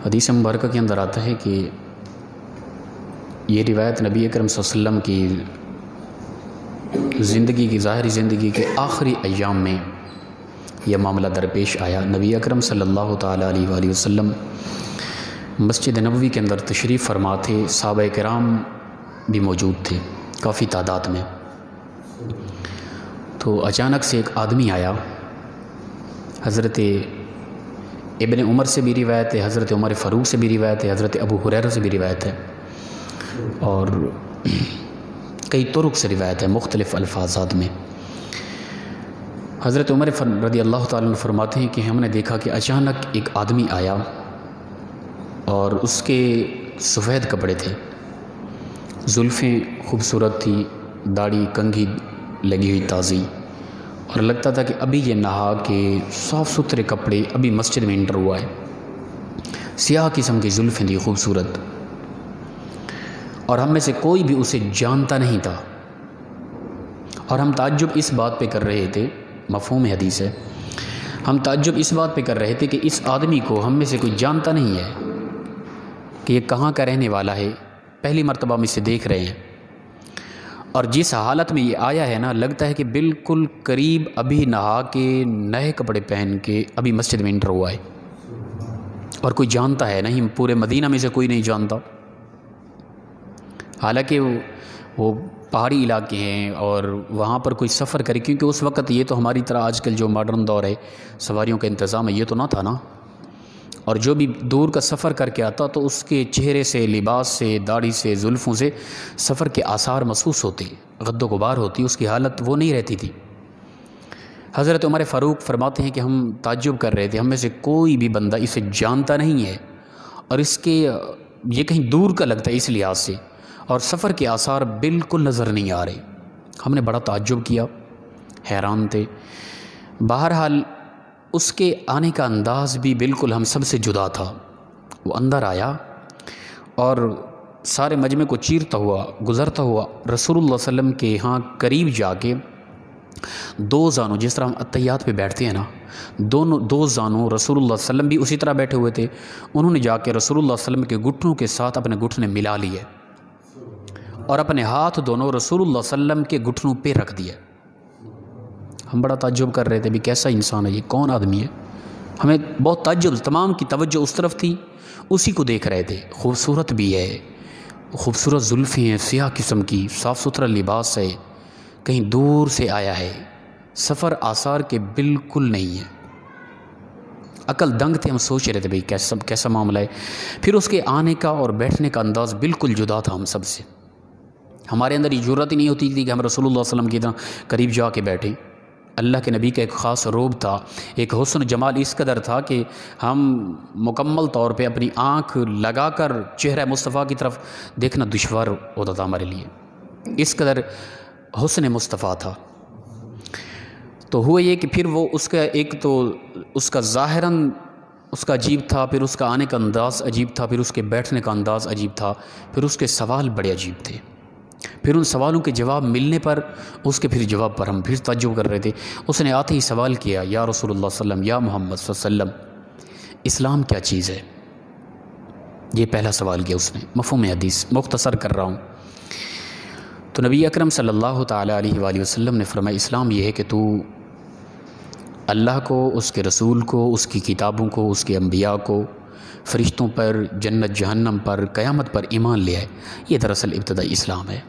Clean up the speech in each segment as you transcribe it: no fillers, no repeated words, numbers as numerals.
حدیث مبارکہ کے اندر آتا ہے کہ یہ روایت نبی اکرم صلی اللہ علیہ وسلم کی زندگی کی ظاہری زندگی کے آخری ایام میں یہ معاملہ درپیش آیا۔ نبی اکرم صلی اللہ تعالیٰ علیہ وآلہ وسلم مسجد نبوی کے اندر تشریف فرما تھے، صحابہ کرام بھی موجود تھے کافی تعداد میں۔ تو اچانک سے ایک آدمی آیا، حضرت ابن عمر سے بھی روایت ہے، حضرت عمر فاروق سے بھی روایت ہے، حضرت ابو ہریرہ سے بھی روایت ہے، اور کئی طرق سے روایت ہے مختلف الفاظات میں۔ حضرت عمر رضی اللہ تعالیٰ عنہ فرماتے ہیں کہ ہم نے دیکھا کہ اچانک ایک آدمی آیا اور اس کے سفید کپڑے تھے، زلفیں خوبصورت تھی، داڑھی کنگھی لگی ہوئی تازی، اور لگتا تھا کہ ابھی یہ نہا کے صاف ستھرے کپڑے ابھی مسجد میں انٹر ہوا ہے، سیاہ قسم کی زلفیں تھی خوبصورت، اور ہم میں سے کوئی بھی اسے جانتا نہیں تھا، اور ہم تعجب اس بات پہ کر رہے تھے، مفہوم حدیث ہے، ہم تعجب اس بات پہ کر رہے تھے کہ اس آدمی کو ہم میں سے کوئی جانتا نہیں ہے کہ یہ کہاں کا رہنے والا ہے، پہلی مرتبہ ہم اسے دیکھ رہے ہیں، اور جس حالت میں یہ آیا ہے نا، لگتا ہے کہ بالکل قریب ابھی نہا کے نئے کپڑے پہن کے ابھی مسجد میں انٹر ہوا ہے، اور کوئی جانتا ہے نہیں، پورے مدینہ میں سے کوئی نہیں جانتا، حالانکہ وہ پہاڑی علاقے ہیں اور وہاں پر کوئی سفر کرے، کیونکہ اس وقت یہ تو ہماری طرح آج کل جو ماڈرن دور ہے سواریوں کا انتظام ہے یہ تو نہ تھا نا، اور جو بھی دور کا سفر کر کے آتا تو اس کے چہرے سے، لباس سے، داڑھی سے، زلفوں سے سفر کے آثار محسوس ہوتے، غد و غبار ہوتی، اس کی حالت وہ نہیں رہتی تھی۔ حضرت عمر فاروق فرماتے ہیں کہ ہم تعجب کر رہے تھے، ہم میں سے کوئی بھی بندہ اسے جانتا نہیں ہے، اور اس کے یہ کہیں دور کا لگتا ہے اس لحاظ سے، اور سفر کے آثار بالکل نظر نہیں آ رہے۔ ہم نے بڑا تعجب کیا، حیران تھے۔ بہرحال اس کے آنے کا انداز بھی بالکل ہم سب سے جدا تھا۔ وہ اندر آیا اور سارے مجمع کو چیرتا ہوا، گزرتا ہوا رسول اللہ صلی اللہ علیہ وسلم کے ہاں قریب جا کے دو زانوں، جس طرح ہم اتحیات پہ بیٹھتے ہیں نا، دو زانوں رسول اللہ صلی اللہ علیہ وسلم بھی اسی طرح بیٹھے ہوئے تھے، انہوں نے جا کے رسول اللہ صلی اللہ علیہ وسلم کے گھٹنوں کے ساتھ اپنے گھٹنے ملا لیے، اور اپنے ہاتھ دونوں رسول اللہ صلی اللہ علیہ وسلم کے گھٹنوں پہ رکھ دیا۔ ہم بڑا تعجب کر رہے تھے بھی کیسا انسان ہے یہ، کون آدمی ہے؟ ہمیں بہت تعجب، تمام کی توجہ اس طرف تھی، اسی کو دیکھ رہے تھے۔ خوبصورت بھی ہے، خوبصورت زلفیں ہیں، سیاہ قسم کی، صاف ستھرا لباس ہے، کہیں دور سے آیا ہے، سفر آثار کے بالکل نہیں ہے۔ عقل دنگ تھے، ہم سوچ رہے تھے بھئی کیسا معاملہ ہے۔ پھر اس کے آنے کا اور بیٹھنے کا انداز بالکل جدا تھا ہم سب سے۔ ہمارے اندر یہ جرأت ہی نہیں ہوتی تھی کہ ہم رسول اللہ صلی اللہ علیہ وسلم کی طرح قریب جا کے بیٹھیں۔ اللہ کے نبی کا ایک خاص روب تھا، ایک حسن جمال اس قدر تھا کہ ہم مکمل طور پہ اپنی آنکھ لگا کر چہرہ مصطفیٰ کی طرف دیکھنا دشوار ہوتا تھا ہمارے لیے، اس قدر حسن مصطفیٰ تھا۔ تو ہوا یہ کہ پھر وہ اس کا ایک تو اس کا ظاہراً اس کا عجیب تھا، پھر اس کا آنے کا انداز عجیب تھا، پھر اس کے بیٹھنے کا انداز عجیب تھا، پھر اس کے سوال بڑے عجیب تھے، پھر ان سوالوں کے جواب ملنے پر اس کے پھر جواب پر ہم پھر تعجب کر رہے تھے۔ اس نے آتے ہی سوال کیا، یا رسول اللہ صلی اللہ علیہ وسلم، یا محمد صلی اللہ علیہ وسلم، اسلام کیا چیز ہے؟ یہ پہلا سوال کیا اس نے، مفہوم حدیث مختصر کر رہا ہوں۔ تو نبی اکرم صلی اللہ تعالیٰ علیہ وآلہ وسلم نے فرمایا اسلام یہ ہے کہ تو اللہ کو، اس کے رسول کو، اس کی کتابوں کو، اس کے انبیاء کو، فرشتوں پر، جنت جہنم پر، قیامت پر ایمان لے آئے۔ یہ دراصل ابتدائی اسلام ہے۔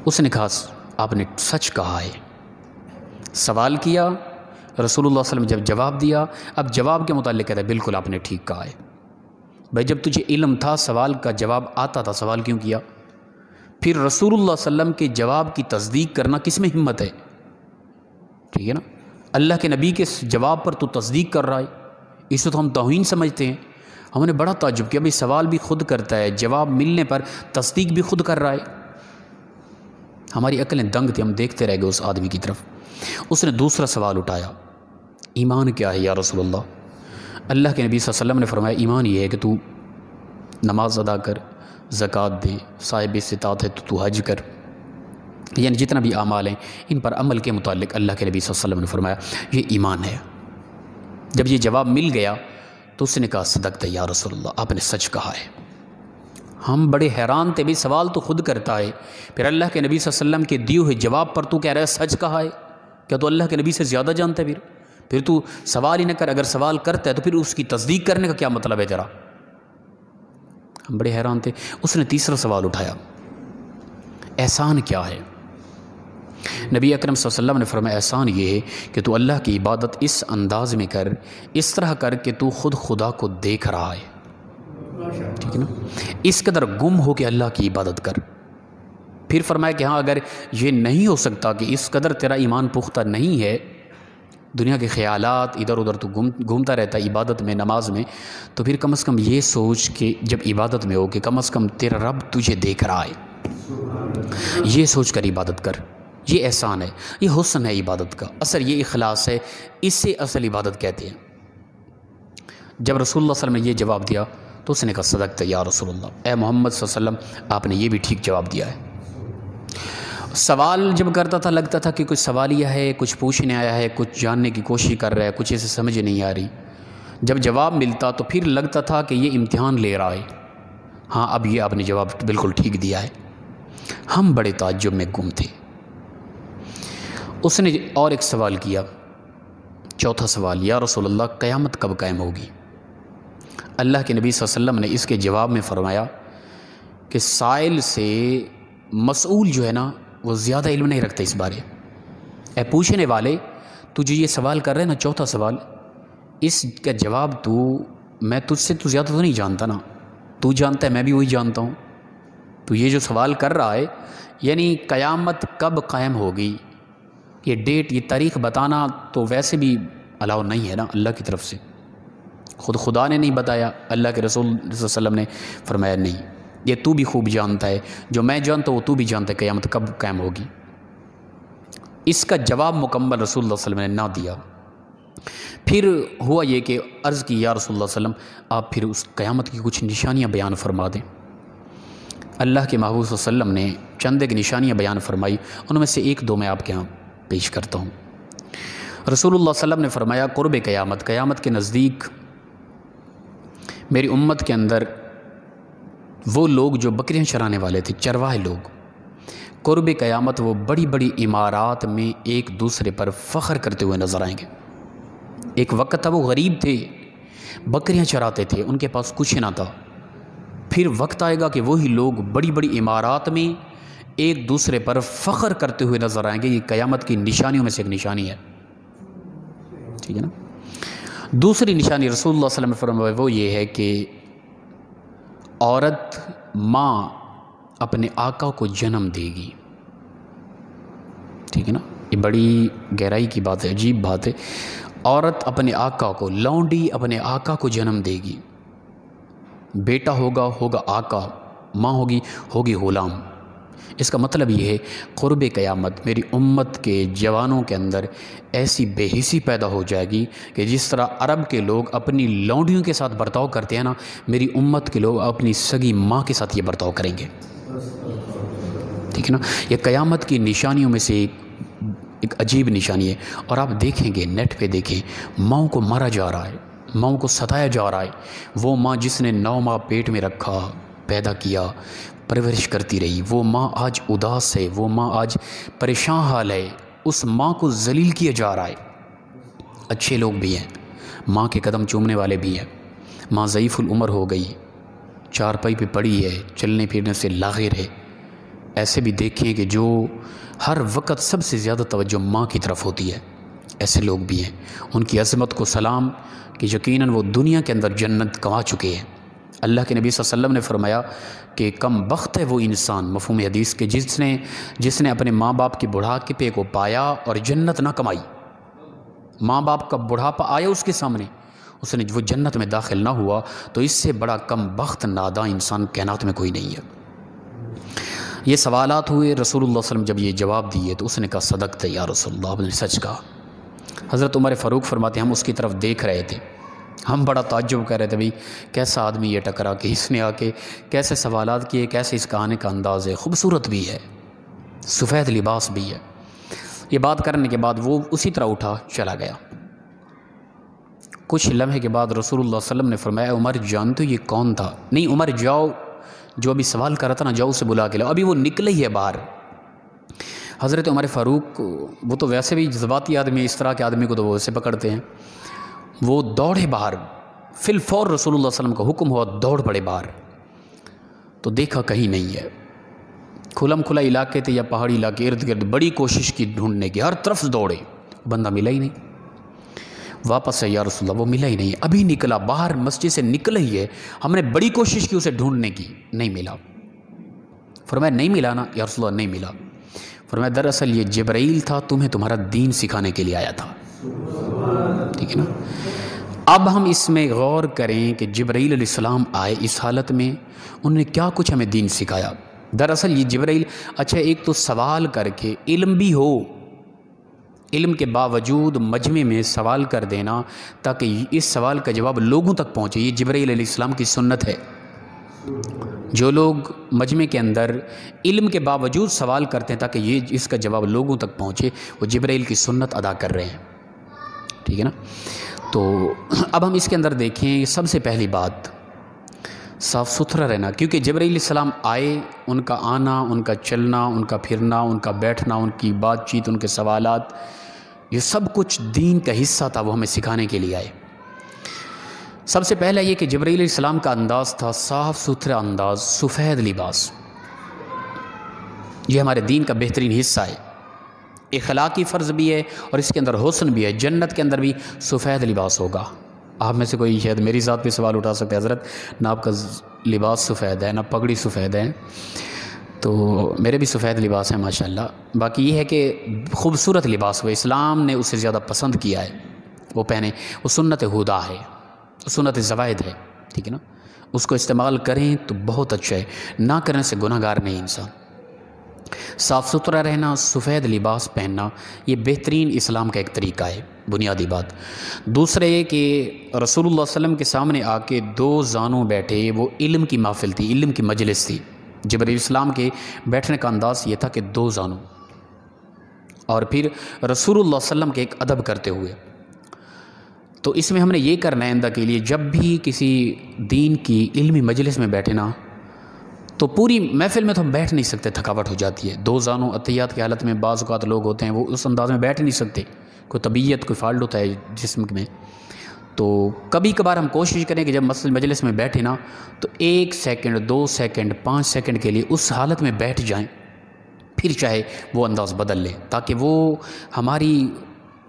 اس نے کہا آپ نے سچ کہا ہے۔ سوال کیا، رسول اللہ صلی اللہ علیہ وسلم جب جواب دیا، اب جواب کے متعلق کہتا ہے بالکل آپ نے ٹھیک کہا ہے۔ بھائی جب تجھے علم تھا، سوال کا جواب آتا تھا، سوال کیوں کیا؟ پھر رسول اللہ صلی اللہ علیہ وسلم کے جواب کی تصدیق کرنا کس میں ہمت ہے؟ ٹھیک ہے نا، اللہ کے نبی کے جواب پر تو تصدیق کر رہا ہے، اسے تو ہم توہین سمجھتے ہیں۔ ہم نے بڑا تعجب کیا، بھئی سوال بھی خود کرتا ہے، جواب ملنے پر تصدیق بھی خود کر رہا ہے۔ ہماری عقلیں دنگ تھی، ہم دیکھتے رہ گئے اس آدمی کی طرف۔ اس نے دوسرا سوال اٹھایا، ایمان کیا ہے یا رسول اللہ؟ اللہ کے نبی صلی اللہ علیہ وسلم نے فرمایا ایمان یہ ہے کہ تو نماز ادا کر، زکوٰۃ دے، صاحب استطاعت ہے تو حج کر، یعنی جتنا بھی اعمال ہیں ان پر عمل کے متعلق اللہ کے نبی صلی اللہ علیہ وسلم نے فرمایا یہ ایمان ہے۔ جب یہ جواب مل گیا تو اس نے کہا صدقت یا رسول اللہ، آپ نے سچ کہا ہے۔ ہم بڑے حیران تھے، بھی سوال تو خود کرتا ہے، پھر اللہ کے نبی صلی اللہ علیہ وسلم کے دیے ہوئے جواب پر تو کہہ رہا ہے سچ کہا ہے؟ کیا تو اللہ کے نبی سے زیادہ جانتا ہے؟ پھر تو سوال ہی نہ کر، اگر سوال کرتا ہے تو پھر اس کی تصدیق کرنے کا کیا مطلب ہے تیرا؟ ہم بڑے حیران تھے۔ اس نے تیسرا سوال اٹھایا، احسان کیا ہے؟ نبی اکرم صلی اللہ علیہ وسلم نے فرمایا احسان یہ ہے کہ تو اللہ کی عبادت اس انداز میں کر، اس طرح کر کہ تو خود خدا کو دیکھ رہا ہے، ٹھیک ہے نا، اس قدر گم ہو کے اللہ کی عبادت کر۔ پھر فرمایا کہ ہاں اگر یہ نہیں ہو سکتا کہ اس قدر تیرا ایمان پختہ نہیں ہے، دنیا کے خیالات ادھر ادھر تو گھومتا رہتا ہے عبادت میں، نماز میں، تو پھر کم از کم یہ سوچ کہ جب عبادت میں ہو کہ کم از کم تیرا رب تجھے دیکھ رہا ہے، یہ سوچ کر عبادت کر۔ یہ احسان ہے، یہ حسن ہے عبادت کا، اثر یہ اخلاص ہے، اس سے اصل عبادت کہتے ہیں۔ جب رسول اللہ صلی اللہ علیہ وسلم نے یہ جواب دیا تو اس نے کہا صدقت یا رسول اللہ، اے محمد صلی اللہ علیہ وسلم آپ نے یہ بھی ٹھیک جواب دیا ہے۔ سوال جب کرتا تھا لگتا تھا کہ کچھ سوالیہ ہے، کچھ پوچھنے آیا ہے، کچھ جاننے کی کوشش کر رہا ہے، کچھ اسے سمجھ نہیں آ رہی۔ جب جواب ملتا تو پھر لگتا تھا کہ یہ امتحان لے رہا ہے، ہاں اب یہ آپ نے جواب بالکل ٹھیک دیا ہے۔ ہم بڑے تعجب میں گم تھے۔ اس نے اور ایک سوال کیا، چوتھا سوال، یا رسول اللہ قیامت کب قائم ہوگی؟ اللہ کے نبی صلی اللہ علیہ وسلم نے اس کے جواب میں فرمایا کہ سائل سے مسئول جو ہے نا وہ زیادہ علم نہیں رکھتا اس بارے۔ اے پوچھنے والے، تجھے یہ سوال کر رہے نا چوتھا سوال، اس کا جواب میں تجھ سے تو زیادہ تو نہیں جانتا نا، تو جانتا ہے میں بھی وہی جانتا ہوں۔ تو یہ جو سوال کر رہا ہے یعنی قیامت کب قائم ہوگی، یہ ڈیٹ، یہ تاریخ بتانا تو ویسے بھی الاؤ نہیں ہے نا اللہ کی طرف سے، خود خدا نے نہیں بتایا، اللہ کے رسول صلی اللہ علیہ وسلم نے فرمایا نہیں، یہ تو بھی خوب جانتا ہے، جو میں جانتا ہوں وہ تو بھی جانتا ہے قیامت کب قائم ہوگی۔ اس کا جواب مکمل رسول اللہ صلی اللہ علیہ وسلم نے نہ دیا۔ پھر ہوا یہ کہ عرض کی یا رسول اللہ صلی اللہ علیہ وسلم آپ پھر اس قیامت کی کچھ نشانیاں بیان فرما دیں۔ اللہ کے محبوب صلی اللہ علیہ وسلم نے چند ایک نشانیاں بیان فرمائی، ان میں سے ایک دو میں آپ کے ہاں پیش کرتا ہوں۔ رسول اللہ صلی اللہ علیہ وسلم نے فرمایا قرب قیامت، قیامت کے نزدیک میری امت کے اندر وہ لوگ جو بکریاں چرانے والے تھے، چرواہے لوگ، قرب قیامت وہ بڑی بڑی عمارات میں ایک دوسرے پر فخر کرتے ہوئے نظر آئیں گے۔ ایک وقت تھا وہ غریب تھے، بکریاں چراتے تھے، ان کے پاس کچھ نہ تھا، پھر وقت آئے گا کہ وہی لوگ بڑی بڑی عمارات میں ایک دوسرے پر فخر کرتے ہوئے نظر آئیں گے۔ یہ قیامت کی نشانیوں میں سے ایک نشانی ہے، ٹھیک ہے نا۔ دوسری نشانی رسول اللہ صلی اللہ علیہ وسلم نے فرمایا وہ یہ ہے کہ عورت ماں اپنے آقا کو جنم دے گی، ٹھیک ہے نا، یہ بڑی گہرائی کی بات ہے، عجیب بات ہے۔ عورت اپنے آقا کو، لونڈی اپنے آقا کو جنم دے گی، بیٹا ہوگا آقا، ماں ہوگی غلام۔ اس کا مطلب یہ ہے قرب قیامت میری امت کے جوانوں کے اندر ایسی بے حسی پیدا ہو جائے گی کہ جس طرح عرب کے لوگ اپنی لونڈیوں کے ساتھ برتاؤ کرتے ہیں نا، میری امت کے لوگ اپنی سگی ماں کے ساتھ یہ برتاؤ کریں گے، ٹھیک ہے نا۔ یہ قیامت کی نشانیوں میں سے ایک عجیب نشانی ہے۔ اور آپ دیکھیں گے نیٹ پہ دیکھیں، ماؤں کو مارا جا رہا ہے، ماؤں کو ستایا جا رہا ہے۔ وہ ماں جس نے 9 ماہ پیٹ میں رکھا، پیدا کیا، پرورش کرتی رہی، وہ ماں آج اداس ہے، وہ ماں آج پریشان حال ہے، اس ماں کو ذلیل کیا جا رہا ہے۔ اچھے لوگ بھی ہیں، ماں کے قدم چومنے والے بھی ہیں، ماں ضعیف العمر ہو گئی، چارپائی پہ پڑی ہے، چلنے پھرنے سے لاغر ہے۔ ایسے بھی دیکھیں کہ جو ہر وقت سب سے زیادہ توجہ ماں کی طرف ہوتی ہے، ایسے لوگ بھی ہیں۔ ان کی عظمت کو سلام کہ یقیناً وہ دنیا کے اندر جنت کما چکے ہیں۔ اللہ کے نبی صلی اللہ علیہ وسلم نے فرمایا کہ کم بخت ہے وہ انسان، مفہوم حدیث کے، جس نے اپنے ماں باپ کے بڑھاپے کو پایا اور جنت نہ کمائی۔ ماں باپ کا بڑھاپا آیا اس کے سامنے، اس نے وہ جنت میں داخل نہ ہوا، تو اس سے بڑا کم بخت ناداں انسان کائنات میں کوئی نہیں ہے۔ یہ سوالات ہوئے، رسول اللہ صلی اللہ علیہ وسلم جب یہ جواب دیے تو اس نے کہا صدقت یا رسول اللہ، آپ نے سچ کہا۔ حضرت عمر فاروق فرماتے ہیں ہم اس کی طرف دیکھ رہے تھے، ہم بڑا تعجب کر رہے تھے، بھئی کیسا آدمی یہ ٹکرا کہ اس نے آ کے کیسے سوالات کیے، کیسے اس کہانے کا انداز ہے، خوبصورت بھی ہے، سفید لباس بھی ہے۔ یہ بات کرنے کے بعد وہ اسی طرح اٹھا چلا گیا۔ کچھ لمحے کے بعد رسول اللہ صلی اللہ علیہ وسلم نے فرمایا عمر جانتے ہو یہ کون تھا؟ نہیں عمر جاؤ، جو ابھی سوال کر رہا تھا نا جاؤ اسے بلا کے لاؤ، ابھی وہ نکلے ہی ہے باہر۔ حضرت عمر فاروق وہ تو ویسے بھی جذباتی آدمی، اس طرح کے آدمی کو تو وہ اسے پکڑتے ہیں، وہ دوڑے باہر، فی الفور رسول اللہ صلی اللہ علیہ وسلم کا حکم ہوا دوڑ پڑے باہر، تو دیکھا کہیں نہیں ہے، کھلم کھلا علاقے تھے یا پہاڑی علاقے ارد گرد، بڑی کوشش کی ڈھونڈنے کی، ہر طرف دوڑے، بندہ ملا ہی نہیں، واپس سے یا رسول اللہ وہ ملا ہی نہیں، ابھی نکلا باہر مسجد سے نکلا ہی ہے، ہم نے بڑی کوشش کی اسے ڈھونڈنے کی، نہیں ملا۔ فرمایا نہیں ملا نا یا رسول اللہ؟ نہیں ملا۔ فرمایا دراصل یہ جبرائیل تھا، تمہیں تمہارا دین سکھانے کے لیے آیا تھا، ٹھیک ہے نا۔ اب ہم اس میں غور کریں کہ جبرائیل علیہ السلام آئے اس حالت میں، انہوں نے کیا کچھ ہمیں دین سکھایا۔ دراصل یہ جبرائیل، اچھا ایک تو سوال کر کے علم بھی ہو، علم کے باوجود مجمع میں سوال کر دینا تاکہ اس سوال کا جواب لوگوں تک پہنچے، یہ جبرائیل علیہ السلام کی سنت ہے۔ جو لوگ مجمع کے اندر علم کے باوجود سوال کرتے ہیں تاکہ یہ اس کا جواب لوگوں تک پہنچے، وہ جبرائیل کی سنت ادا کر رہے ہیں، ٹھیک ہے نا۔ تو اب ہم اس کے اندر دیکھیں، سب سے پہلی بات صاف ستھرا رہنا، کیونکہ جبرائیل علیہ السلام آئے، ان کا آنا، ان کا چلنا، ان کا پھرنا، ان کا بیٹھنا، ان کی بات چیت، ان کے سوالات، یہ سب کچھ دین کا حصہ تھا، وہ ہمیں سکھانے کے لیے آئے۔ سب سے پہلا یہ کہ جبرائیل علیہ السلام کا انداز تھا صاف ستھرا انداز، سفید لباس، یہ ہمارے دین کا بہترین حصہ ہے، اخلاقی فرض بھی ہے اور اس کے اندر حسن بھی ہے۔ جنت کے اندر بھی سفید لباس ہوگا۔ آپ میں سے کوئی شاید میری ذات پہ سوال اٹھا سکتے ہیں، حضرت نہ آپ کا لباس سفید ہے نہ پگڑی سفید ہے، تو میرے بھی سفید لباس ہیں ماشاءاللہ۔ باقی یہ ہے کہ خوبصورت لباس وہ اسلام نے اسے زیادہ پسند کیا ہے، وہ پہنے، وہ سنت ہدا ہے، سنت زوائد ہے، ٹھیک ہے نا۔ اس کو استعمال کریں تو بہت اچھا ہے، نہ کرنے سے گناہ گار نہیں انسان۔ صاف ستھرا رہنا، سفید لباس پہننا، یہ بہترین اسلام کا ایک طریقہ ہے، بنیادی بات۔ دوسرے یہ کہ رسول اللہ صلی اللہ علیہ وسلم کے سامنے آ کے دو زانوں بیٹھے، وہ علم کی محفل تھی، علم کی مجلس تھی۔ جبرائیل السلام کے بیٹھنے کا انداز یہ تھا کہ دو زانوں، اور پھر رسول اللہ صلی اللہ علیہ وسلم کے ایک ادب کرتے ہوئے۔ تو اس میں ہم نے یہ کرنا ہے آئندہ کے لیے، جب بھی کسی دین کی علمی مجلس میں بیٹھے نا، تو پوری محفل میں تو ہم بیٹھ نہیں سکتے، تھکاوٹ ہو جاتی ہے۔ دو زانوں اتحیات کی حالت میں بعض اوقات لوگ ہوتے ہیں وہ اس انداز میں بیٹھ نہیں سکتے، کوئی طبیعت کوئی فالٹ ہوتا ہے جسم میں، تو کبھی کبھار ہم کوشش کریں کہ جب مجلس میں بیٹھے نا تو 1 سیکنڈ 2 سیکنڈ 5 سیکنڈ کے لیے اس حالت میں بیٹھ جائیں، پھر چاہے وہ انداز بدل لیں، تاکہ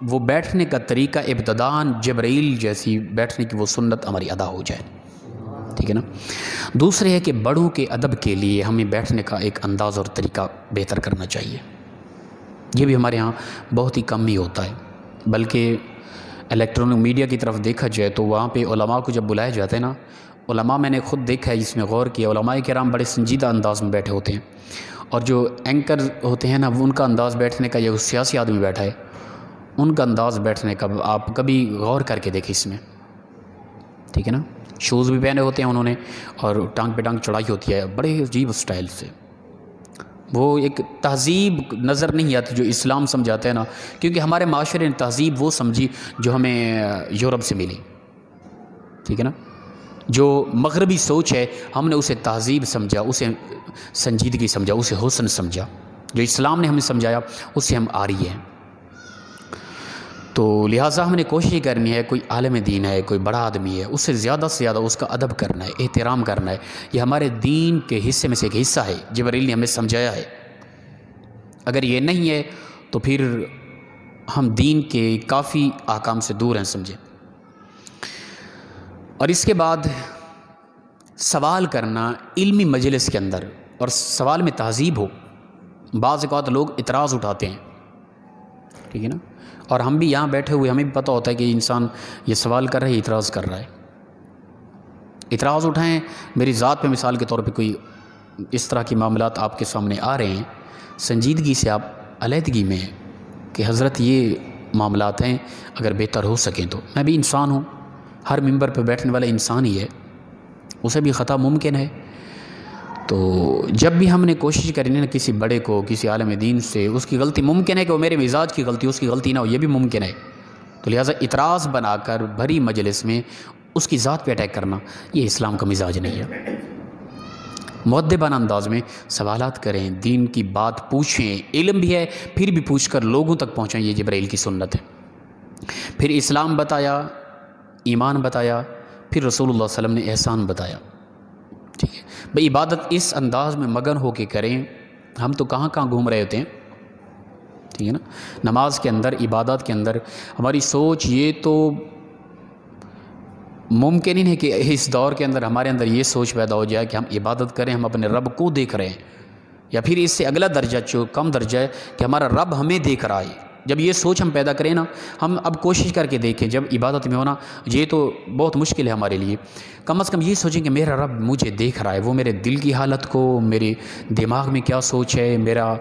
وہ بیٹھنے کا طریقہ ابتداءً جبرائیل جیسی بیٹھنے کی وہ سنت ہماری ادا ہو جائے، ٹھیک ہے نا۔ دوسرے ہے کہ بڑوں کے ادب کے لیے ہمیں بیٹھنے کا ایک انداز اور طریقہ بہتر کرنا چاہیے، یہ بھی ہمارے ہاں بہت ہی کم ہی ہوتا ہے، بلکہ الیکٹرانک میڈیا کی طرف دیکھا جائے تو وہاں پہ علماء کو جب بلائے جاتے ہیں نا، علماء میں نے خود دیکھا ہے، جس میں غور کیا، علماء کرام بڑے سنجیدہ انداز میں بیٹھے ہوتے ہیں، اور جو اینکر ہوتے ہیں نا وہ ان کا انداز بیٹھنے کا، یا سیاسی آدمی بیٹھا ہے ان کا انداز بیٹھنے کا آپ کبھی غور کر کے دیکھیں اس میں، ٹھیک ہے نا۔ شوز بھی پہنے ہوتے ہیں انہوں نے، اور ٹانگ پہ ٹانگ چڑھائی ہوتی ہے، بڑے عجیب اسٹائل سے، وہ ایک تہذیب نظر نہیں آتی جو اسلام سمجھاتا ہے نا، کیونکہ ہمارے معاشرے نے تہذیب وہ سمجھی جو ہمیں یورپ سے ملی، ٹھیک ہے نا۔ جو مغربی سوچ ہے ہم نے اسے تہذیب سمجھا، اسے سنجیدگی سمجھا، اسے حسن سمجھا، جو اسلام نے ہمیں سمجھایا اس سے ہم آ رہی ہیں۔ تو لہٰذا ہم نے کوشش کرنی ہے، کوئی عالم دین ہے، کوئی بڑا آدمی ہے، اس سے زیادہ اس کا ادب کرنا ہے، احترام کرنا ہے، یہ ہمارے دین کے حصے میں سے ایک حصہ ہے، جبرائیل نے ہمیں سمجھایا ہے۔ اگر یہ نہیں ہے تو پھر ہم دین کے کافی احکام سے دور ہیں، سمجھیں۔ اور اس کے بعد سوال کرنا علمی مجلس کے اندر، اور سوال میں تہذیب ہو، بعض اوقات لوگ اعتراض اٹھاتے ہیں، ٹھیک ہے نا، اور ہم بھی یہاں بیٹھے ہوئے ہمیں بھی پتہ ہوتا ہے کہ انسان یہ سوال کر رہا ہے، اعتراض کر رہا ہے، اعتراض اٹھائیں۔ میری ذات پہ مثال کے طور پہ کوئی اس طرح کی معاملات آپ کے سامنے آ رہے ہیں، سنجیدگی سے آپ علیحدگی میں کہ حضرت یہ معاملات ہیں، اگر بہتر ہو سکیں تو، میں بھی انسان ہوں، ہر ممبر پہ بیٹھنے والا انسان ہی ہے، اسے بھی خطا ممکن ہے، تو جب بھی ہم نے کوشش کرنی ہے کسی بڑے کو، کسی عالم دین سے، اس کی غلطی ممکن ہے کہ وہ میرے مزاج کی غلطی، اس کی غلطی نہ ہو، یہ بھی ممکن ہے، تو لہٰذا اعتراض بنا کر بھری مجلس میں اس کی ذات پہ اٹیک کرنا یہ اسلام کا مزاج نہیں ہے۔ مؤدبانہ انداز میں سوالات کریں، دین کی بات پوچھیں، علم بھی ہے پھر بھی پوچھ کر لوگوں تک پہنچائیں، یہ جبرائیل کی سنت ہے۔ پھر اسلام بتایا، ایمان بتایا، پھر رسول اللہ صلی اللہ علیہ وسلم نے احسان بتایا، ٹھیک ہے بھئی عبادت اس انداز میں مگن ہو کے کریں۔ ہم تو کہاں کہاں گھوم رہے ہوتے ہیں، ٹھیک ہے نا، نماز کے اندر، عبادات کے اندر ہماری سوچ یہ تو ممکن ہی نہیں کہ اس دور کے اندر ہمارے اندر یہ سوچ پیدا ہو جائے کہ ہم عبادت کریں، ہم اپنے رب کو دیکھ رہے ہیں، یا پھر اس سے اگلا درجہ جو کم درجہ ہے کہ ہمارا رب ہمیں دیکھ رہا ہے۔ جب یہ سوچ ہم پیدا کریں نا، ہم اب کوشش کر کے دیکھیں جب عبادت میں ہونا، یہ تو بہت مشکل ہے ہمارے لیے، کم از کم یہ سوچیں کہ میرا رب مجھے دیکھ رہا ہے، وہ میرے دل کی حالت کو، میرے دماغ میں کیا سوچ ہے، میرا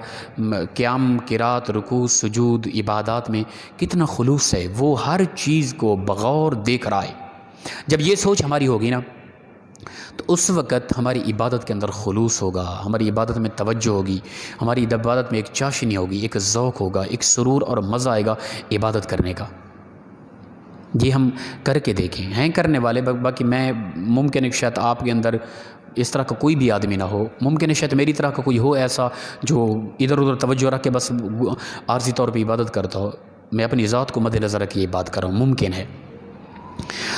قیام، قرات، رکوع، سجود، عبادات میں کتنا خلوص ہے، وہ ہر چیز کو بغور دیکھ رہا ہے۔ جب یہ سوچ ہماری ہوگی نا تو اس وقت ہماری عبادت کے اندر خلوص ہوگا، ہماری عبادت میں توجہ ہوگی، ہماری عبادت میں ایک چاشنی ہوگی، ایک ذوق ہوگا، ایک سرور اور مزہ آئے گا عبادت کرنے کا۔ یہ ہم کر کے دیکھیں، ہیں کرنے والے، باقی میں ممکن ہے شاید آپ کے اندر اس طرح کا کوئی بھی آدمی نہ ہو، ممکن ہے شاید میری طرح کا کوئی ہو ایسا جو ادھر ادھر توجہ رکھ کے بس عارضی طور پہ عبادت کرتا ہو۔ میں اپنی ذات کو مد نظر رکھ کے یہ بات کر رہا ہوں، ممکن ہے۔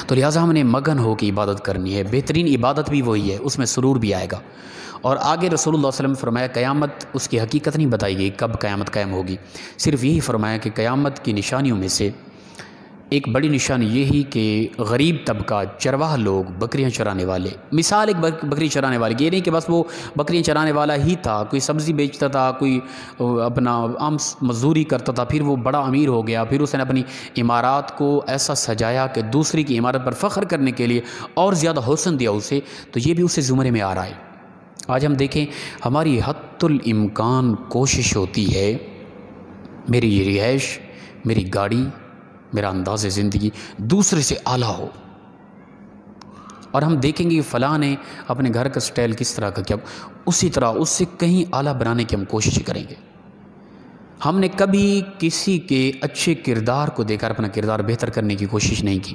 تو لہٰذا ہم نے مگن ہو کے عبادت کرنی ہے، بہترین عبادت بھی وہی ہے، اس میں سرور بھی آئے گا۔ اور آگے رسول اللہ صلی اللہ علیہ وسلم نے فرمایا قیامت، اس کی حقیقت نہیں بتائی گئی کب قیامت قائم ہوگی، صرف یہی فرمایا کہ قیامت کی نشانیوں میں سے ایک بڑی نشانی یہی کہ غریب طبقہ، چرواہ لوگ، بکریاں چرانے والے، مثال ایک بکری چرانے والے کی، یہ نہیں کہ بس وہ بکریاں چرانے والا ہی تھا، کوئی سبزی بیچتا تھا، کوئی اپنا عام مزدوری کرتا تھا، پھر وہ بڑا امیر ہو گیا، پھر اس نے اپنی عمارات کو ایسا سجایا کہ دوسری کی عمارت پر فخر کرنے کے لیے اور زیادہ حسن دیا اسے، تو یہ بھی اسے زمرے میں آ رہا ہے۔ آج ہم دیکھیں ہماری حتی الامکان کوشش ہوتی ہے میری یہ رہائش، میری گاڑی، میرا انداز زندگی دوسرے سے اعلیٰ ہو، اور ہم دیکھیں گے فلاں نے اپنے گھر کا سٹائل کس طرح کا کیا، اسی طرح اس سے کہیں اعلیٰ بنانے کی ہم کوشش کریں گے۔ ہم نے کبھی کسی کے اچھے کردار کو دیکھ کر اپنا کردار بہتر کرنے کی کوشش نہیں کی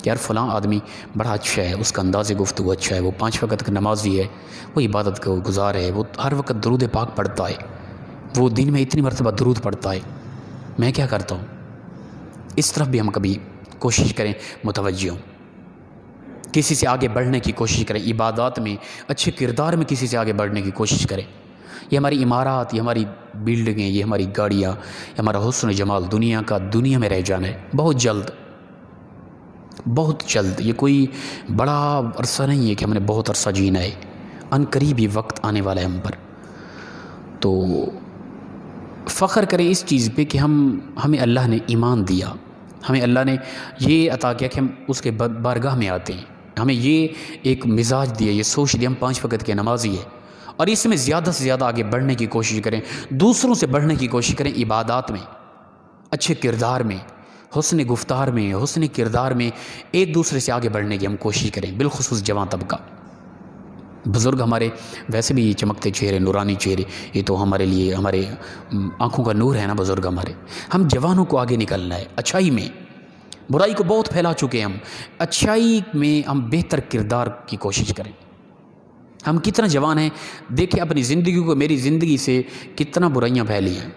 کہ یار فلاں آدمی بڑا اچھا ہے، اس کا انداز گفتگو اچھا ہے، وہ 5 وقت کا نمازی ہے، وہ عبادت کا گزار ہے، وہ ہر وقت درود پاک پڑھتا ہے، وہ دن میں اتنی مرتبہ درود پڑھتا ہے، میں کیا کرتا ہوں؟ اس طرف بھی ہم کبھی کوشش کریں متوجہ ہوں، کسی سے آگے بڑھنے کی کوشش کریں، عبادات میں، اچھے کردار میں کسی سے آگے بڑھنے کی کوشش کریں۔ یہ ہماری عمارات، یہ ہماری بلڈنگیں، یہ ہماری گاڑیاں، یہ ہمارا حسن و جمال دنیا کا دنیا میں رہ جانا ہے بہت جلد، بہت جلد۔ یہ کوئی بڑا عرصہ نہیں ہے کہ ہم نے بہت عرصہ جینا ہے، ان قریب یہ وقت آنے والا ہے ہم پر۔ تو فخر کریں اس چیز پہ کہ ہمیں اللہ نے ایمان دیا، ہمیں اللہ نے یہ عطا کیا کہ ہم اس کے بارگاہ میں آتے ہیں، ہمیں یہ ایک مزاج دیا، یہ سوچ دیا ہم 5 وقت کے نمازی ہیں، اور اس میں زیادہ سے زیادہ آگے بڑھنے کی کوشش کریں، دوسروں سے بڑھنے کی کوشش کریں، عبادات میں، اچھے کردار میں، حسن گفتار میں، حسن کردار میں ایک دوسرے سے آگے بڑھنے کی ہم کوشش کریں، بالخصوص جوان طبقہ۔ بزرگ ہمارے ویسے بھی چمکتے چہرے، نورانی چہرے، یہ تو ہمارے لیے ہمارے آنکھوں کا نور ہے نا بزرگ ہمارے۔ ہم جوانوں کو آگے نکلنا ہے اچھائی میں، برائی کو بہت پھیلا چکے ہیں ہم، اچھائی میں ہم بہتر کردار کی کوشش کریں۔ ہم کتنا جوان ہیں، دیکھیں اپنی زندگی کو، میری زندگی سے کتنا برائیاں پھیلی ہیں،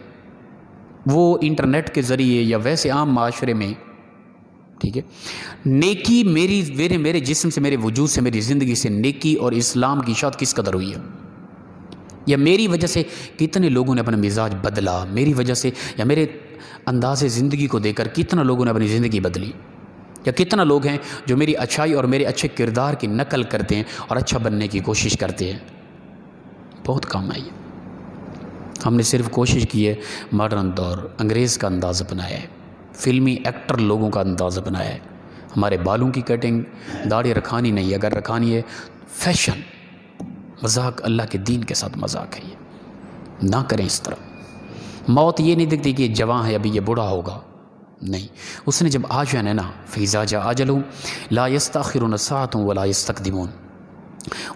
وہ انٹرنیٹ کے ذریعے یا ویسے عام معاشرے میں، ٹھیک ہے۔ نیکی میرے جسم سے، میرے وجود سے، میری زندگی سے نیکی اور اسلام کی اشاعت کس قدر ہوئی ہے، یا میری وجہ سے کتنے لوگوں نے اپنا مزاج بدلا، میری وجہ سے یا میرے انداز زندگی کو دیکھ کر کتنا لوگوں نے اپنی زندگی بدلی، یا کتنا لوگ ہیں جو میری اچھائی اور میرے اچھے کردار کی نقل کرتے ہیں اور اچھا بننے کی کوشش کرتے ہیں۔ بہت کام آئی ہے۔ ہم نے صرف کوشش کی ہے ماڈرن دور، انگریز کا انداز اپنایا ہے، فلمی ایکٹر لوگوں کا انداز اپنایا ہے۔ ہمارے بالوں کی کٹنگ، داڑھی رکھانی نہیں، اگر رکھانی ہے فیشن، مذاق، اللہ کے دین کے ساتھ مذاق ہے، یہ نہ کریں اس طرح۔ موت یہ نہیں دکھتی کہ یہ جوان ہے ابھی یہ بوڑھا ہوگا، نہیں، اس نے جب آ جانا ہے نا، فیضا جا آجلہم لا یستاخرون ساعۃ ولا یستقدمون،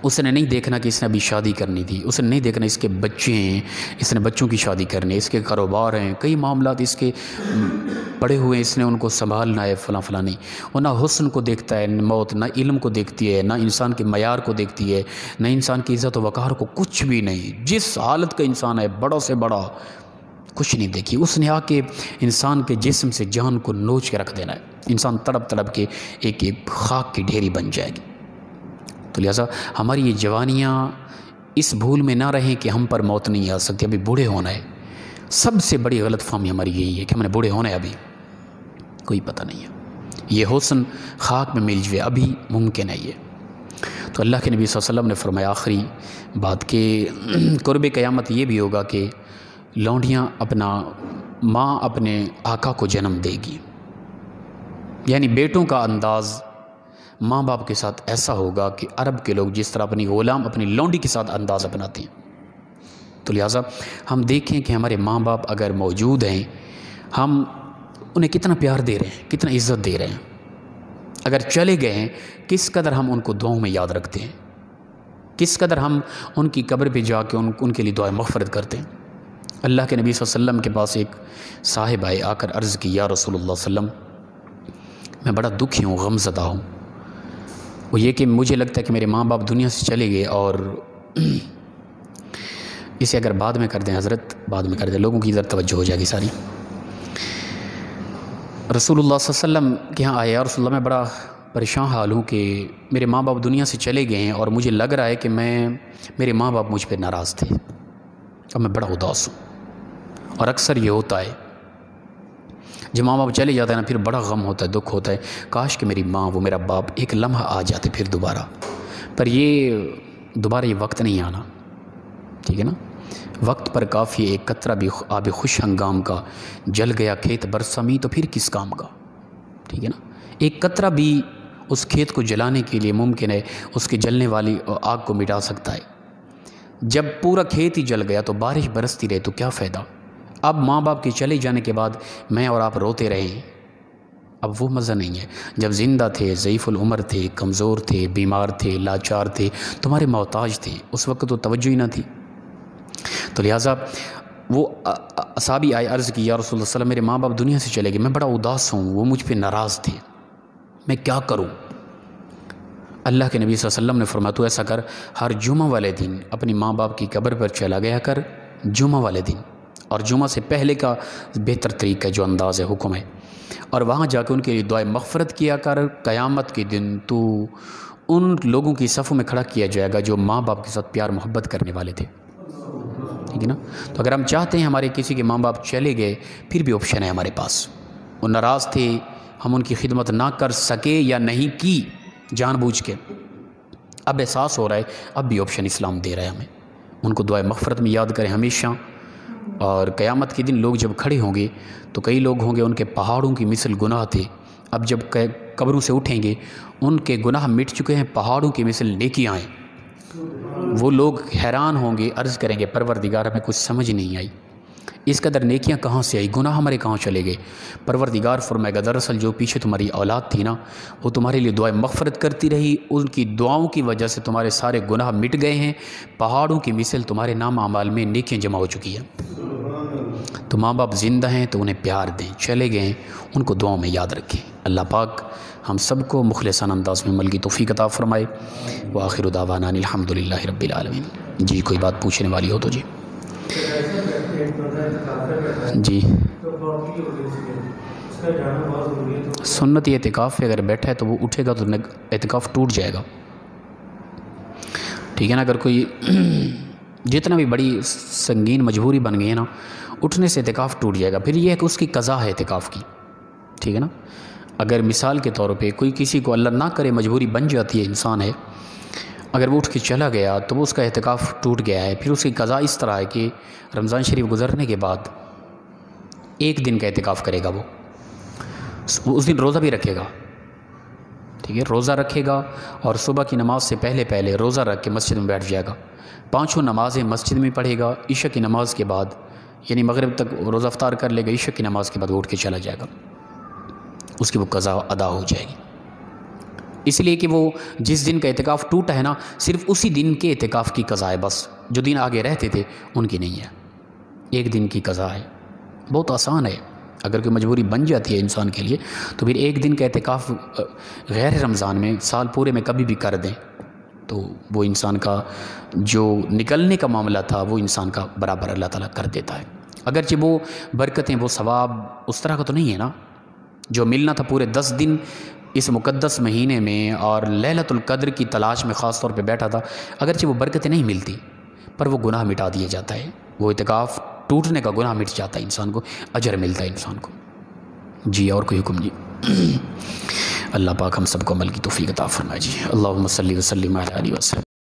اس نے نہیں دیکھنا کہ اس نے ابھی شادی کرنی تھی، اس نے نہیں دیکھنا اس کے بچے ہیں، اس نے بچوں کی شادی کرنی ہے، اس کے کاروبار ہیں، کئی معاملات اس کے پڑے ہوئے ہیں، اس نے ان کو سنبھالنا ہے، فلاں فلاں نہیں۔ وہ نہ حسن کو دیکھتا ہے موت، نہ علم کو دیکھتی ہے، نہ انسان کے معیار کو دیکھتی ہے، نہ انسان کی عزت و وقار کو، کچھ بھی نہیں۔ جس حالت کا انسان ہے، بڑا سے بڑا، کچھ نہیں دیکھی۔ اس نے آ کے انسان کے جسم سے جان کو نوچ کے رکھ دینا ہے، انسان تڑپ تڑپ کے ایک ایک خاک کی ڈھیری بن جائے گی۔ تو لہٰذا ہماری یہ جوانیاں اس بھول میں نہ رہیں کہ ہم پر موت نہیں آ سکتی، ابھی بوڑھے ہونا ہے۔ سب سے بڑی غلط فہمی ہماری یہی ہے کہ ہم نے بوڑھے ہونا ہے، ابھی کوئی پتہ نہیں ہے۔ یہ حسن خاک میں مل جائے، ابھی ممکن ہے یہ۔ تو اللہ کے نبی صلی اللہ علیہ وسلم نے فرمایا آخری بات کہ قرب قیامت یہ بھی ہوگا کہ لونڈیاں اپنا ماں اپنے آقا کو جنم دے گی، یعنی بیٹوں کا انداز ماں باپ کے ساتھ ایسا ہوگا کہ عرب کے لوگ جس طرح اپنی غلام اپنی لونڈی کے ساتھ انداز اپناتے ہیں۔ تو لہٰذا ہم دیکھیں کہ ہمارے ماں باپ اگر موجود ہیں، ہم انہیں کتنا پیار دے رہے ہیں، کتنا عزت دے رہے ہیں۔ اگر چلے گئے ہیں، کس قدر ہم ان کو دعاؤں میں یاد رکھتے ہیں، کس قدر ہم ان کی قبر پہ جا کے ان کے لیے دعائیں مغفرت کرتے ہیں۔ اللہ کے نبی صلی اللہ علیہ وسلم کے پاس ایک صاحب آئے، آ کر عرض کی یا رسول اللہ صلی اللہ علیہ وسلم، میں بڑا دکھی ہوں، غم زدہ ہوں۔ وہ یہ کہ مجھے لگتا ہے کہ میرے ماں باپ دنیا سے چلے گئے، اور اسے اگر بعد میں کر دیں حضرت، بعد میں کر دیں، لوگوں کی ادھر توجہ ہو جائے گی ساری۔ رسول اللہ صلی اللہ علیہ وسلم کے یہاں آیا، یا رسول اللہ میں بڑا پریشان حال ہوں کہ میرے ماں باپ دنیا سے چلے گئے ہیں، اور مجھے لگ رہا ہے کہ میرے ماں باپ مجھ پہ ناراض تھے، اور میں بڑا اداس ہوں۔ اور اکثر یہ ہوتا ہے جب ماں باپ چلے جاتے ہیں نا، پھر بڑا غم ہوتا ہے، دکھ ہوتا ہے، کاش کہ میری ماں، وہ میرا باپ ایک لمحہ آ جاتے پھر دوبارہ، پر دوبارہ یہ وقت نہیں آنا، ٹھیک ہے نا۔ وقت پر کافی، ایک قطرہ بھی آب خوش ہنگام کا، جل گیا کھیت برسمی تو پھر کس کام کا، ٹھیک ہے نا۔ ایک قطرہ بھی اس کھیت کو جلانے کے لیے ممکن ہے، اس کی جلنے والی آگ کو مٹا سکتا ہے۔ جب پورا کھیت ہی جل گیا تو بارش برستی رہے تو کیا فائدہ۔ اب ماں باپ کے چلے جانے کے بعد میں اور آپ روتے رہیں، اب وہ مزہ نہیں ہے۔ جب زندہ تھے، ضعیف العمر تھے، کمزور تھے، بیمار تھے، لاچار تھے، تمہارے محتاج تھے، اس وقت تو توجہ ہی نہ تھی۔ تو لہٰذا وہ صحابی آئے، عرض کی یا رسول اللہ صلی اللہ علیہ وسلم، میرے ماں باپ دنیا سے چلے گئے، میں بڑا اداس ہوں، وہ مجھ پہ ناراض تھے، میں کیا کروں۔ اللہ کے نبی صلی اللہ علیہ وسلم نے فرمایا تو ایسا کر، ہر جمعہ والے دن اپنی ماں باپ کی قبر پر چلا گیا کر، جمعہ والے دن، اور جمعہ سے پہلے کا بہتر طریقہ جو انداز ہے، حکم ہے، اور وہاں جا کے ان کے لیے دعائیں مغفرت کیا کر۔ قیامت کے دن تو ان لوگوں کی صفوں میں کھڑا کیا جائے گا جو ماں باپ کے ساتھ پیار محبت کرنے والے تھے، ٹھیک ہے نا۔ تو اگر ہم چاہتے ہیں ہمارے کسی کے ماں باپ چلے گئے، پھر بھی آپشن ہے ہمارے پاس، وہ ناراض تھے، ہم ان کی خدمت نہ کر سکے یا نہیں کی جان بوجھ کے، اب احساس ہو رہا ہے، اب بھی آپشن اسلام دے رہا ہے ہمیں، ان کو دعائیں مغفرت میں یاد کریں ہمیشہ۔ اور قیامت کے دن لوگ جب کھڑے ہوں گے تو کئی لوگ ہوں گے ان کے پہاڑوں کی مثل گناہ تھے، اب جب قبروں سے اٹھیں گے ان کے گناہ مٹ چکے ہیں، پہاڑوں کی مثل نیکیاں ہیں۔ وہ لوگ حیران ہوں گے، عرض کریں گے پروردگار ہمیں کچھ سمجھ نہیں آئی، اس قدر نیکیاں کہاں سے آئی، گناہ ہمارے کہاں چلے گئے۔ پروردگار فرمائے گا دراصل جو پیچھے تمہاری اولاد تھی نا، وہ تمہارے لیے دعائیں مغفرت کرتی رہی، ان کی دعاؤں کی وجہ سے تمہارے سارے گناہ مٹ گئے ہیں، پہاڑوں کی مثل تمہارے نام اعمال میں نیکیاں جمع ہو چکی ہیں۔ تو ماں باپ زندہ ہیں تو انہیں پیار دیں، چلے گئے ہیں ان کو دعاؤں میں یاد رکھیں۔ اللہ پاک ہم سب کو مخلصانہ انداز میں عمل کی توفیق عطا فرمائے۔ وآخر دعوانا الحمدللہ رب العالمین۔ جی کوئی بات پوچھنے والی ہو تو جی جی سنت یہ اعتکاف پہ اگر بیٹھا ہے تو وہ اٹھے گا تو اعتکاف ٹوٹ جائے گا، ٹھیک ہے نا۔ اگر کوئی جتنا بھی بڑی سنگین مجبوری بن گئی ہے نا، اٹھنے سے اعتکاف ٹوٹ جائے گا، پھر یہ ہے کہ اس کی قضا ہے اعتکاف کی، ٹھیک ہے نا۔ اگر مثال کے طور پہ کوئی کسی کو اللہ نہ کرے مجبوری بن جاتی ہے، انسان ہے، اگر وہ اٹھ کے چلا گیا تو وہ اس کا اعتکاف ٹوٹ گیا ہے، پھر اس کی قضا اس طرح ہے کہ رمضان شریف گزرنے کے بعد ایک دن کا اعتکاف کرے گا، وہ اس دن روزہ بھی رکھے گا، ٹھیک ہے، روزہ رکھے گا، اور صبح کی نماز سے پہلے روزہ رکھ کے مسجد میں بیٹھ جائے گا، 5 نمازیں مسجد میں پڑھے گا، عشاء کی نماز کے بعد، یعنی مغرب تک روزہ افطار کر لے گا، عشاء کی نماز کے بعد اٹھ کے چلا جائے گا، اس کی وہ قضا ادا ہو جائے گی۔ اس لیے کہ وہ جس دن کا اعتکاف ٹوٹا ہے نا، صرف اسی دن کے اعتکاف کی قضا ہے بس، جو دن آگے رہتے تھے ان کی نہیں ہے، ایک دن کی قضا ہے۔ بہت آسان ہے، اگر کوئی مجبوری بن جاتی ہے انسان کے لیے تو پھر ایک دن کا اعتکاف غیر رمضان میں سال پورے میں کبھی بھی کر دیں تو وہ انسان کا جو نکلنے کا معاملہ تھا وہ انسان کا برابر اللہ تعالیٰ کر دیتا ہے۔ اگرچہ وہ برکتیں، وہ ثواب اس طرح کا تو نہیں ہے نا، جو ملنا تھا پورے 10 دن اس مقدس مہینے میں اور لیلۃ القدر کی تلاش میں خاص طور پہ بیٹھا تھا، اگرچہ وہ برکتیں نہیں ملتی پر وہ گناہ مٹا دیا جاتا ہے، وہ اعتکاف ٹوٹنے کا گناہ مٹ جاتا ہے، انسان کو اجر ملتا ہے انسان کو۔ جی اور کوئی حکم؟ جی اللہ پاک ہم سب کو عمل کی توفیق عطا فرمائے۔ جی اللہم صلی وسلم علی وسلم۔